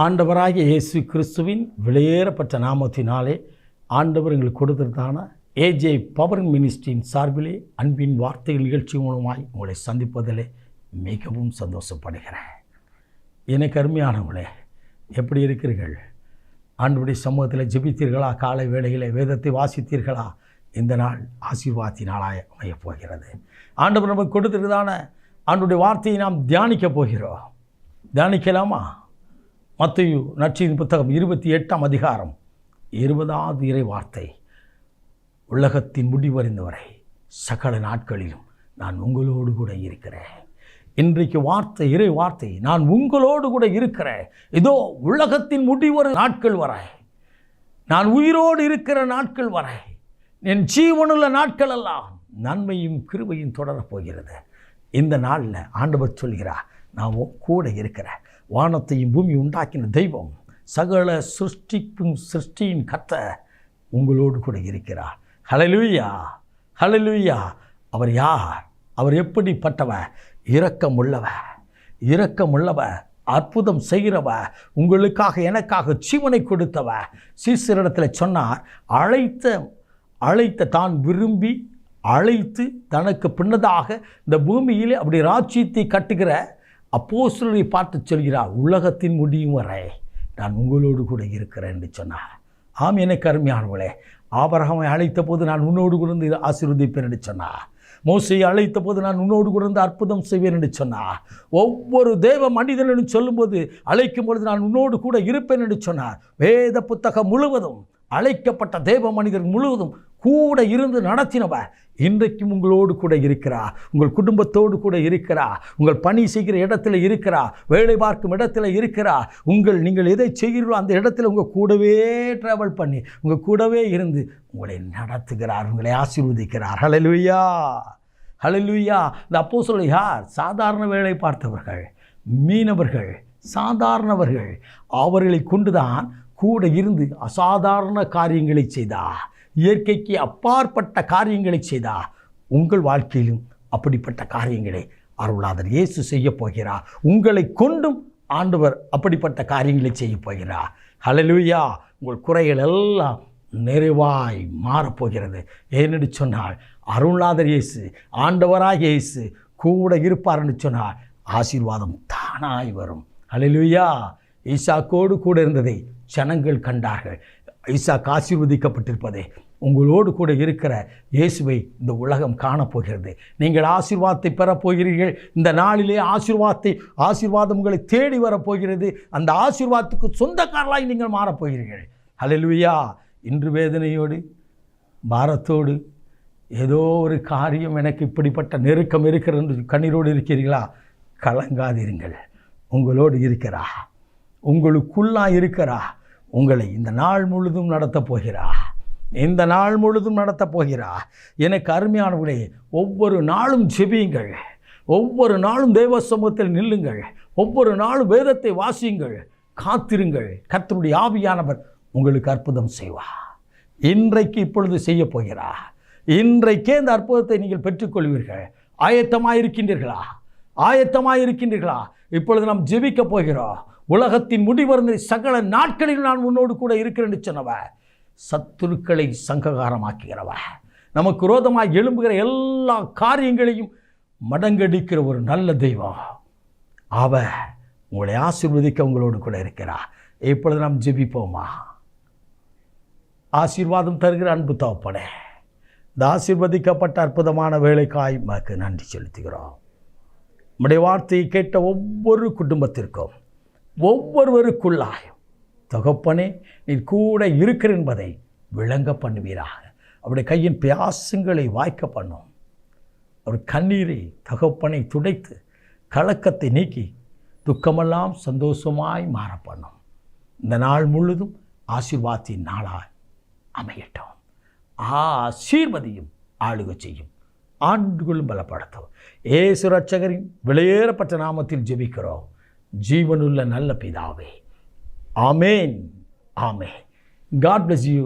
ஆண்டவராகிய இயேசு கிறிஸ்துவின் விலையேறப்பட்ட நாமத்தினாலே ஆண்டவர் எங்களுக்கு கொடுத்ததான ஏஜே பவர் மினிஸ்ட்ரியின் சார்பிலே அன்பின் வார்த்தைகள் நிகழ்ச்சி மூலமாய் உங்களை சந்திப்பதிலே மிகவும் சந்தோஷப்படுகிறேன். எனக்கு அருமையானவங்களே, எப்படி இருக்கிறீர்கள்? ஆண்டவருடைய சமூகத்தில் ஜெபித்தீர்களா? காலை வேளையில் வேதத்தை வாசித்தீர்களா? இந்த நாள் ஆசீர்வாதத்தின் நாளாக அமையப் போகிறது. ஆண்டவர் நமக்கு கொடுத்திருக்கிறதான ஆண்டவருடைய வார்த்தையை நாம் தியானிக்கப் போகிறோம். தியானிக்கலாமா? மத்தேயு நற்செய்தியின் புத்தகம் 28ஆம் அதிகாரம் 20வது இறை வார்த்தை. உலகத்தின் முடிவறிந்தவரை சகல நாட்களிலும் நான் உங்களோடு கூட இருக்கிறேன். இன்றைக்கு வார்த்தை, இறை வார்த்தை, நான் உங்களோடு கூட இருக்கிறேன். இதோ உலகத்தின் முடிவறு நாட்கள் வரை, நான் உயிரோடு இருக்கிற நாட்கள் வரை, என் ஜீவனுள்ள நாட்கள் எல்லாம் நன்மையும் கிருபையும் தொடரப் போகிறது. இந்த நாளில் ஆண்டவர் சொல்கிறார், நான் கூட இருக்கிறேன். வானத்தையும் பூமி உண்டாக்கின தெய்வம், சகல சிருஷ்டியின் கர்த்தர் உங்களோடு கூட இருக்கிறார். ஹல்லேலூயா, ஹல்லேலூயா. அவர் யார்? அவர் எப்படிப்பட்டவர்? இரக்கமுள்ளவர், அற்புதம் செய்கிறவர், உங்களுக்காக எனக்காக ஜீவனை கொடுத்தவர். சீசரிடத்தில் சொன்னார், அழைத்த தான் விரும்பி அழைத்து தனக்கு பின்னதாக இந்த பூமியில் அப்படி ராஜ்யத்தை கட்டுகிற அப்போஸ்தலரை பார்த்து சொல்கிறார், உலகத்தின் முடியும் வரை நான் உங்களோடு கூட இருக்கிறேன் என்று சொன்னார். ஆம், எனக்கு அருமையானவளே, ஆபிரகாமை அழைத்த போது நான் உன்னோடு கூட இருந்து ஆசீர்வதிப்பேன் என்று சொன்னார். மோசேயை அழைத்த போது நான் உன்னோடு கூட இருந்து அற்புதம் செய்வேன் என்று சொன்னார். ஒவ்வொரு தேவ மனிதன் என்று சொல்லும்போது, அழைக்கும் பொழுது நான் உன்னோடு கூட இருப்பேன் என்று சொன்னார். வேத புத்தகம் முழுவதும், அழைக்கப்பட்ட தேவ மனிதர் முழுவதும் கூட இருந்து நடத்தினவர் இன்றைக்கும் உங்களோடு கூட இருக்கிறார். உங்கள் குடும்பத்தோடு கூட இருக்கிறார். உங்கள் பணி செய்கிற இடத்துல இருக்கிறார். வேலை பார்க்கும் இடத்துல இருக்கிறார். நீங்கள் எதை செய்கிறீர்களோ அந்த இடத்துல உங்கள் கூடவே ட்ராவல் பண்ணி உங்கள் கூடவே இருந்து உங்களை நடத்துகிறார், உங்களை ஆசீர்வதிக்கிறார். ஹல்லேலூயா, ஹல்லேலூயா. இந்த அப்போஸ்தலர்கள் யார்? சாதாரண வேலை பார்த்தவர்கள், மீனவர்கள், சாதாரணவர்கள். அவர்களை கொண்டுதான் கூட இருந்து அசாதாரண காரியங்களை செய்தார். இயற்கைக்கு அப்பாற்பட்ட காரியங்களை செய்தார். உங்கள் வாழ்க்கையிலும் அப்படிப்பட்ட காரியங்களை அருளாளர் இயேசு செய்ய போகிறார். உங்களை கொண்டும் ஆண்டவர் அப்படிப்பட்ட காரியங்களை செய்ய போகிறார். ஹல்லேலூயா. உங்கள் குறைகள் எல்லாம் நிறைவாய் மாறப்போகிறது. ஏனென்று சொன்னால், அருளாளர் இயேசு, ஆண்டவராக இயேசு கூட இருப்பார்னு சொன்னால் ஆசீர்வாதம் தானாய் வரும். ஹல்லேலூயா. ஈசாக்கோடு கூட இருந்ததை ஜனங்கள் கண்டார்கள். ஈசாக்கு ஆசீர்வதிக்கப்பட்டிருப்பதை, உங்களோடு கூட இருக்கிற இயேசுவை இந்த உலகம் காணப்போகிறது. நீங்கள் ஆசீர்வாதத்தை பெறப்போகிறீர்கள். இந்த நாளிலே ஆசீர்வாதம் உங்களை தேடி வரப்போகிறது. அந்த ஆசீர்வாதத்துக்கு சொந்தக்காரர்களாய் நீங்கள் மாறப்போகிறீர்கள். ஹல்லேலூயா. இன்று வேதனையோடு, பாரத்தோடு, ஏதோ ஒரு காரியம், எனக்கு இப்படிப்பட்ட நெருக்கம் இருக்கிறது என்று கண்ணீரோடு இருக்கிறீர்களா? கலங்காதிருங்கள். உங்களோடு இருக்கிறா, உங்களுக்குள்ளா இருக்கிறா. உங்களை இந்த நாள் முழுதும் நடத்தப் போகிறா. இந்த நாள் முழுதும் நடத்தப் போகிறா. எனக்கு அருமையானவர்களே, ஒவ்வொரு நாளும் ஜெபியுங்கள். ஒவ்வொரு நாளும் தேவ சமூகத்தில் நில்லுங்கள். ஒவ்வொரு நாளும் வேதத்தை வாசியுங்கள். காத்திருங்கள். கர்த்தருடைய ஆவியானவர் உங்களுக்கு அற்புதம் செய்வார். இன்றைக்கு இப்பொழுது செய்ய போகிறா. இன்றைக்கே இந்த அற்புதத்தை நீங்கள் பெற்றுக்கொள்வீர்கள். ஆயத்தமாயிருக்கின்றீர்களா? ஆயத்தமாயிருக்கின்றீர்களா? இப்பொழுது நாம் ஜெபிக்க போகிறோம். உலகத்தின் முடிவறிந்த சகல நாட்களில் நான் உன்னோடு கூட இருக்கிறேன் என்று சொன்னவர், சத்துருக்களை சங்ககாரமாக்குகிறவர், நமக்கு விரோதமாக எழும்புகிற எல்லா காரியங்களையும் மடங்கடிக்கிற ஒரு நல்ல தெய்வம். அவர் உங்களை ஆசீர்வதிக்க உங்களோடு கூட இருக்கிறார். இப்பொழுது நாம் ஜெபிப்போமா? ஆசீர்வாதம் தருகிற அன்பு தகப்பனே, இந்த ஆசீர்வதிக்கப்பட்ட அற்புதமான வேலைக்காய் உமக்கு நன்றி செலுத்துகிறோம். உம்முடைய வார்த்தையை கேட்ட ஒவ்வொரு குடும்பத்திற்கும், ஒவ்வொருவருக்குள்ளாயும் தகப்பனே நீர் கூட இருக்கிற என்பதை விளங்க பண்ணுவீராக. அவருடைய கையின் பியாசங்களை வாய்க்க பண்ணும். அவர் கண்ணீரை தகப்பனை துடைத்து கலக்கத்தை நீக்கி துக்கமெல்லாம் சந்தோஷமாய் மாற பண்ணும். இந்த நாள் முழுதும் ஆசீர்வாதத்தின் நாளாய் அமையட்டும். ஆசீர்வதியும், ஆளுகை செய்யும், ஆண்டுகளும் பலப்படுத்தும். இயேசு ரட்சகரின் விலையேறப்பட்ட நாமத்தில் ஜெபிக்கிறோம் ஜீவனுள்ள நல்ல பிதாவே. ஆமேன், ஆமேன். God bless you.